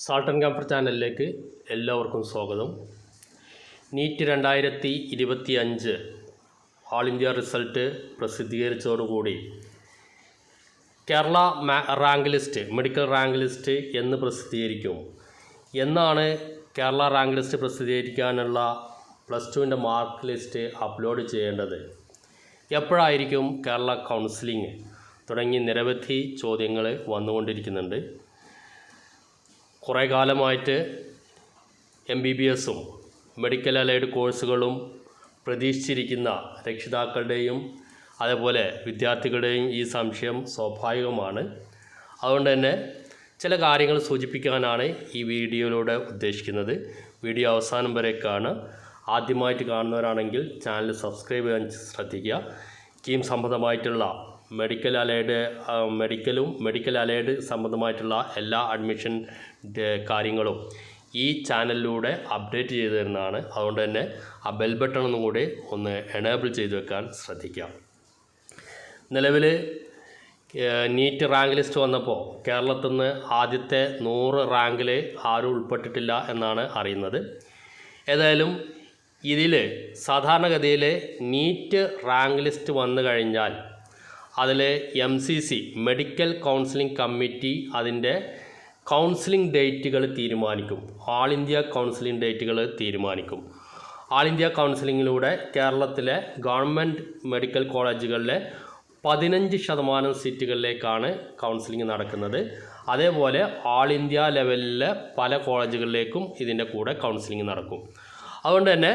Salt and comfort ചാനലിലേക്ക് എല്ലാവർക്കും സ്വാഗതം. നീറ്റ് 2025 ഓൾ ഇന്ത്യ റിസൾട്ട് പ്രസിദ്ധീകരിച്ചതോടുകൂടി Kerala rank list, medical rank list എന്ന് പ്രസിദ്ധീകരിക്കും. എന്നാണ് കേരള റാങ്ക് ലിസ്റ്റ് പ്രസിദ്ധീകരിക്കാനുള്ള +2ൻ്റെ മാർക്ക് ലിസ്റ്റ് അപ്ലോഡ് ചെയ്യേണ്ടത്? എപ്പോഴായിരിക്കും കേരള കൗൺസിലിംഗ്? തുടങ്ങി നിരവധി ചോദ്യങ്ങൾ വന്നുകൊണ്ടിരിക്കുന്നുണ്ട്. കുറേ കാലമായിട്ട് MBBSഉം മെഡിക്കൽ അലൈഡ് കോഴ്സുകളും പ്രതീക്ഷിച്ചിരിക്കുന്ന രക്ഷിതാക്കളുടെയും അതേപോലെ വിദ്യാർത്ഥികളുടെയും ഈ സംശയം സ്വാഭാവികമാണ്. അതുകൊണ്ട് തന്നെ ചില കാര്യങ്ങൾ സൂചിപ്പിക്കാനാണ് ഈ വീഡിയോയിലൂടെ ഉദ്ദേശിക്കുന്നത്. വീഡിയോ അവസാനം വരെ കാണുക. ആദ്യമായിട്ട് കാണുന്നവരാണെങ്കിൽ ചാനൽ സബ്സ്ക്രൈബ് ചെയ്യാൻ ശ്രദ്ധിക്കുക. കീം സംബന്ധമായിട്ടുള്ള മെഡിക്കൽ അലൈഡ് സംബന്ധമായിട്ടുള്ള എല്ലാ അഡ്മിഷൻ കാര്യങ്ങളും ഈ ചാനലിലൂടെ അപ്ഡേറ്റ് ചെയ്തു തരുന്നതാണ്. അതുകൊണ്ട് തന്നെ ആ ബെൽ ബട്ടൺ ഒന്നും കൂടി ഒന്ന് എനേബിൾ ചെയ്ത് വെക്കാൻ ശ്രദ്ധിക്കാം. നിലവിൽ നീറ്റ് റാങ്ക് ലിസ്റ്റ് വന്നപ്പോൾ കേരളത്തിൽ നിന്ന് ആദ്യത്തെ 100 റാങ്കിൽ ആരും ഉൾപ്പെട്ടിട്ടില്ല എന്നാണ് അറിയുന്നത്. ഏതായാലും ഇതിൽ സാധാരണഗതിയിൽ നീറ്റ് റാങ്ക് ലിസ്റ്റ് വന്നു കഴിഞ്ഞാൽ അതിൽ MCC മെഡിക്കൽ കൗൺസിലിംഗ് കമ്മിറ്റി അതിൻ്റെ കൗൺസിലിംഗ് ഡേറ്റുകൾ തീരുമാനിക്കും. ഓൾ ഇന്ത്യ കൗൺസിലിംഗ് ഡേറ്റുകൾ തീരുമാനിക്കും. ഓൾ ഇന്ത്യ കൗൺസിലിങ്ങിലൂടെ കേരളത്തിലെ ഗവൺമെൻറ് മെഡിക്കൽ കോളേജുകളിലെ 15% സീറ്റുകളിലേക്കാണ് കൗൺസിലിംഗ് നടക്കുന്നത്. അതേപോലെ ഓൾ ഇന്ത്യ ലെവലിലെ പല കോളേജുകളിലേക്കും ഇതിൻ്റെ കൂടെ കൗൺസിലിംഗ് നടക്കും. അതുകൊണ്ട് തന്നെ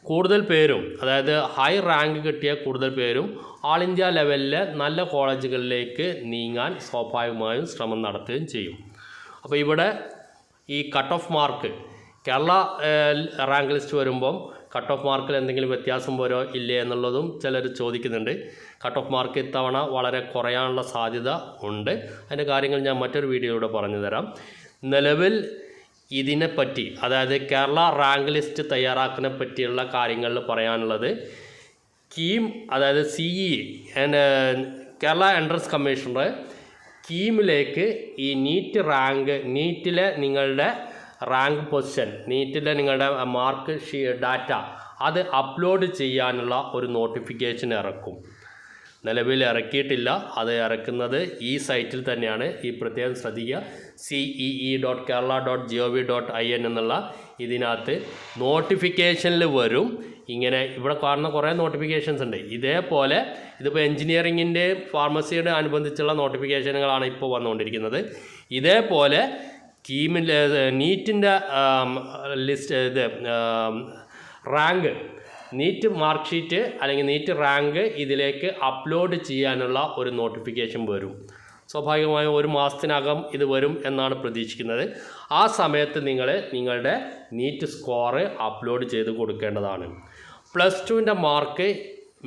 കൂടുതൽ പേരും, അതായത് ഹൈ റാങ്ക് കിട്ടിയ കൂടുതൽ പേരും ഓൾ ഇന്ത്യ ലെവലിലെ നല്ല കോളേജുകളിലേക്ക് നീങ്ങാൻ സ്വാഭാവികമായും ശ്രമം നടത്തുകയും ചെയ്യും. അപ്പോൾ ഇവിടെ ഈ cut off mark Kerala rank list വരുമ്പം കട്ട് ഓഫ് മാർക്കിൽ എന്തെങ്കിലും വ്യത്യാസം വരോ ഇല്ലേ എന്നുള്ളതും ചിലർ ചോദിക്കുന്നുണ്ട്. കട്ട് ഓഫ് മാർക്ക് ഇത്തവണ വളരെ കുറയാനുള്ള സാധ്യത ഉണ്ട്. അതിൻ്റെ കാര്യങ്ങൾ ഞാൻ മറ്റൊരു വീഡിയോയിലൂടെ പറഞ്ഞു തരാം. നിലവിൽ ഇതിനെപ്പറ്റി, അതായത് കേരള റാങ്ക് ലിസ്റ്റ് തയ്യാറാക്കുന്നതിനെ പറ്റിയുള്ള കാര്യങ്ങളിൽ പറയാനുള്ളത്, അതായത് CE കേരള എൻട്രൻസ് കമ്മീഷണർ കീമിലേക്ക് ഈ നീറ്റിലെ നിങ്ങളുടെ റാങ്ക് പൊസിഷൻ, നീറ്റിലെ നിങ്ങളുടെ മാർക്ക് ഡാറ്റ അത് അപ്ലോഡ് ചെയ്യാനുള്ള ഒരു നോട്ടിഫിക്കേഷൻ ഇറക്കും. നിലവിൽ ഇറക്കിയിട്ടില്ല. അത് ഇറക്കുന്നത് ഈ സൈറ്റിൽ തന്നെയാണ്. ഈ പ്രത്യേകം ശ്രദ്ധിക്കുക. cee.kerala.gov.in എന്നുള്ള ഇതിനകത്ത് നോട്ടിഫിക്കേഷനിൽ വരും. ഇങ്ങനെ ഇവിടെ കാണുന്ന കുറേ നോട്ടിഫിക്കേഷൻസ് ഉണ്ട്. ഇതേപോലെ ഇതിപ്പോൾ എൻജിനീയറിങ്ങിൻ്റെ ഫാർമസിയുടെ അനുബന്ധിച്ചുള്ള നോട്ടിഫിക്കേഷനുകളാണ് ഇപ്പോൾ വന്നുകൊണ്ടിരിക്കുന്നത്. ഇതേപോലെ നീറ്റിൻ്റെ list rank, NEET mark sheet അല്ലെങ്കിൽ നീറ്റ് റാങ്ക് ഇതിലേക്ക് അപ്ലോഡ് ചെയ്യാനുള്ള ഒരു നോട്ടിഫിക്കേഷൻ വരും. സ്വാഭാവികമായും 1 മാസത്തിനകം ഇത് വരും എന്നാണ് പ്രതീക്ഷിക്കുന്നത്. ആ സമയത്ത് നിങ്ങളുടെ നീറ്റ് സ്കോർ അപ്ലോഡ് ചെയ്ത് കൊടുക്കേണ്ടതാണ്. +2ൻ്റെ mark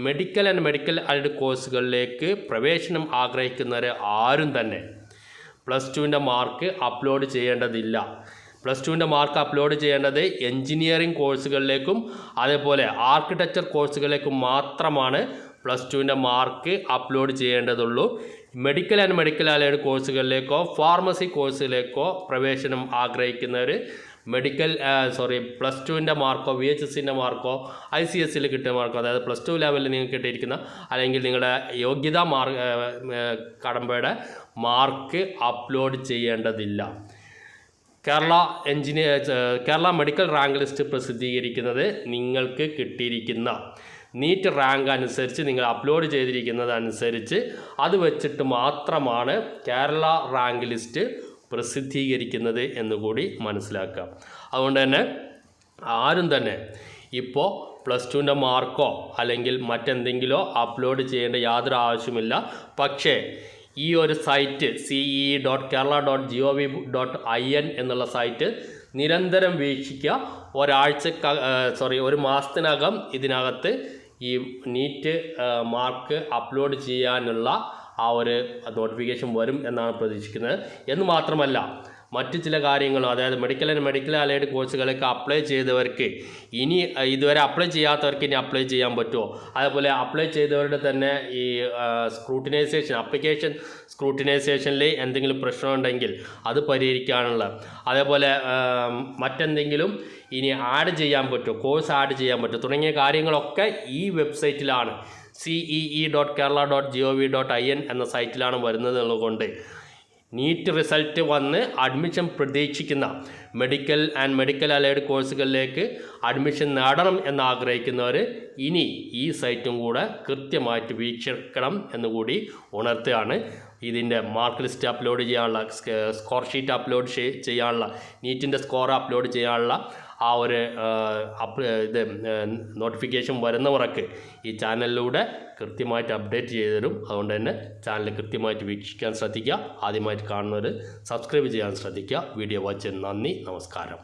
medical and medical allied കോഴ്സുകളിലേക്ക് പ്രവേശനം ആഗ്രഹിക്കുന്നവർ ആരും തന്നെ +2ൻ്റെ മാർക്ക് അപ്ലോഡ് ചെയ്യേണ്ടതില്ല. +2ൻ്റെ മാർക്ക് അപ്ലോഡ് ചെയ്യേണ്ടത് എൻജിനീയറിംഗ് കോഴ്സുകളിലേക്കും അതേപോലെ ആർക്കിടെക്ചർ കോഴ്സുകളിലേക്കും മാത്രമാണ് +2ൻ്റെ മാർക്ക് അപ്ലോഡ് ചെയ്യേണ്ടതുള്ളൂ. മെഡിക്കൽ ആൻഡ് മെഡിക്കൽ അലൈഡ് കോഴ്സുകളിലേക്കോ ഫാർമസി കോഴ്സിലേക്കോ പ്രവേശനം ആഗ്രഹിക്കുന്നവർ +2ൻ്റെ മാർക്കോ VHSൻ്റെ മാർക്കോ ICSEൽ കിട്ടിയ മാർക്കോ, അതായത് +2 ലെവലിൽ നിങ്ങൾക്ക് കിട്ടിയിരിക്കുന്ന അല്ലെങ്കിൽ നിങ്ങളുടെ യോഗ്യതാ കടമ്പയുടെ മാർക്ക് അപ്ലോഡ് ചെയ്യേണ്ടതില്ല. കേരള മെഡിക്കൽ റാങ്ക് ലിസ്റ്റ് പ്രസിദ്ധീകരിക്കുന്നത് നിങ്ങൾക്ക് കിട്ടിയിരിക്കുന്ന നീറ്റ് റാങ്ക് അനുസരിച്ച്, നിങ്ങൾ അപ്ലോഡ് ചെയ്തിരിക്കുന്നത് അനുസരിച്ച് അത് വെച്ചിട്ട് മാത്രമാണ് കേരള റാങ്ക് ലിസ്റ്റ് പ്രസിദ്ധീകരിക്കുന്നത് എന്നുകൂടി മനസ്സിലാക്കുക. അതുകൊണ്ട് തന്നെ ആരും തന്നെ ഇപ്പോൾ +2ൻ്റെ മാർക്കോ അല്ലെങ്കിൽ മറ്റെന്തെങ്കിലോ അപ്ലോഡ് ചെയ്യേണ്ട യാതൊരു ആവശ്യമില്ല. പക്ഷേ ഈ ഒരു സൈറ്റ് cee.kerala.gov.in എന്നുള്ള സൈറ്റ് നിരന്തരം വീക്ഷിക്കുക. ഒരു മാസത്തിനകം ഇതിനകത്ത് ഈ നീറ്റ് മാർക്ക് അപ്ലോഡ് ചെയ്യാനുള്ള ആ ഒരു നോട്ടിഫിക്കേഷൻ വരും എന്നാണ് പ്രതീക്ഷിക്കുന്നത്. എന്ന് മാത്രമല്ല മറ്റു ചില കാര്യങ്ങളും, അതായത് മെഡിക്കൽ അലൈഡ് കോഴ്സുകളൊക്കെ അപ്ലൈ ചെയ്തവർക്ക് ഇനി ഇതുവരെ അപ്ലൈ ചെയ്യാത്തവർക്ക് ഇനി അപ്ലൈ ചെയ്യാൻ പറ്റുമോ, അതേപോലെ അപ്ലൈ ചെയ്തവരുടെ തന്നെ ഈ ആപ്ലിക്കേഷൻ സ്ക്രൂട്ടിനൈസേഷനിൽ എന്തെങ്കിലും പ്രശ്നമുണ്ടെങ്കിൽ അത് പരിഹരിക്കാനുള്ള, അതേപോലെ മറ്റെന്തെങ്കിലും ഇനി ആഡ് ചെയ്യാൻ പറ്റുമോ, കോഴ്സ് ആഡ് ചെയ്യാൻ പറ്റുമോ തുടങ്ങിയ കാര്യങ്ങളൊക്കെ ഈ വെബ്സൈറ്റിലാണ്, cee.kerala.gov.in എന്ന സൈറ്റിലാണ് വരുന്നത് എന്നുകൊണ്ട് നീറ്റ് റിസൾട്ട് വന്ന് അഡ്മിഷൻ പ്രതീക്ഷിക്കുന്ന മെഡിക്കൽ അലൈഡ് കോഴ്സുകളിലേക്ക് അഡ്മിഷൻ നേടണം എന്നാഗ്രഹിക്കുന്നവർ ഇനി ഈ സൈറ്റും കൂടെ കൃത്യമായിട്ട് വീക്ഷിക്കണം എന്നുകൂടി ഉണർത്തുകയാണ്. ഇതിൻ്റെ മാർക്ക് ലിസ്റ്റ് അപ്ലോഡ് ചെയ്യാനുള്ള, സ്കോർ ഷീറ്റ് അപ്ലോഡ് ചെയ്യാനുള്ള, നീറ്റിൻ്റെ സ്കോർ അപ്ലോഡ് ചെയ്യാനുള്ള ആ ഒരു നോട്ടിഫിക്കേഷൻ വരുന്നവർക്ക് ഈ ചാനലിലൂടെ കൃത്യമായിട്ട് അപ്ഡേറ്റ് ചെയ്തു തരും. അതുകൊണ്ട് തന്നെ ചാനൽ കൃത്യമായിട്ട് വീക്ഷിക്കാൻ ശ്രദ്ധിക്കുക. ആദ്യമായിട്ട് കാണുന്നവർ സബ്സ്ക്രൈബ് ചെയ്യാൻ ശ്രദ്ധിക്കുക. വീഡിയോ വാച്ച് നന്ദി, നമസ്കാരം.